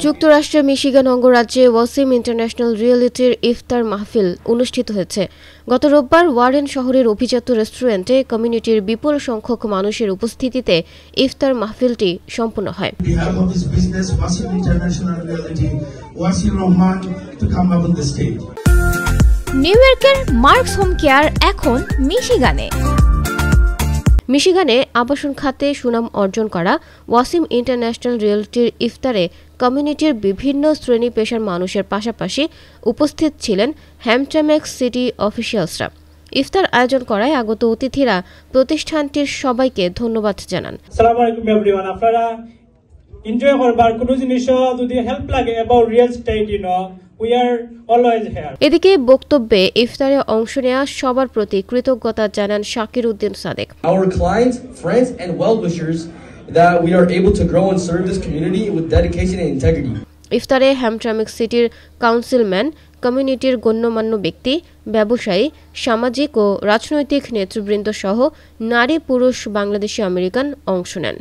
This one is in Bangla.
যুক্তরাষ্ট্রের মিশিগান অঙ্গরাজ্যে ওয়াসিম ইন্টারন্যাশনাল রিয়েলিটির ইফতার মাহফিল অনুষ্ঠিত হয়েছে। গত রোববার ওয়ারেন শহরের অভিজাত রেস্টুরেন্টে কমিউনিটির বিপুল সংখ্যক মানুষের উপস্থিতিতে ইফতার মাহফিলটি সম্পন্ন হয়। নিউ ইয়র্কের মার্কস হোম কেয়ার এখন মিশিগানে। মিশিগানে আবাসন খাতে সুনাম অর্জন করা ওয়াসিম ইন্টারন্যাশনাল রিয়েলিটির ইফতারে কমিউনিটির বিভিন্ন শ্রেণী পেশার মানুষের পাশাপাশি উপস্থিত ছিলেন হ্যামট্রামেক্স সিটি অফিসিয়ালসরা। ইফতার আয়োজন করায় আগত অতিথিরা প্রতিষ্ঠানটির সবাইকে ধন্যবাদ জানান। আসসালামু আলাইকুম এভরিওয়ান। আপনারা এনজয় করবার কোনো জিনিস যদি হেল্প লাগে about real estate we are always here. এদিকে বক্তব্যে ইফতারে অংশ নেওয়া সবার প্রতি কৃতজ্ঞতা জানান Shakir Uddin Sadek. Our clients, friends and well-wishers that we are able to grow and serve this community with dedication and integrity. ইফতারে হ্যামট্রামেক্স সিটির কাউন্সিলম্যান, কমিউনিটির গণ্যমান্য ব্যক্তি, ব্যবসায়ী, সামাজিক ও রাজনৈতিক নেতৃবৃন্দ সহ নারী পুরুষ বাংলাদেশি আমেরিকান অংশ নেন।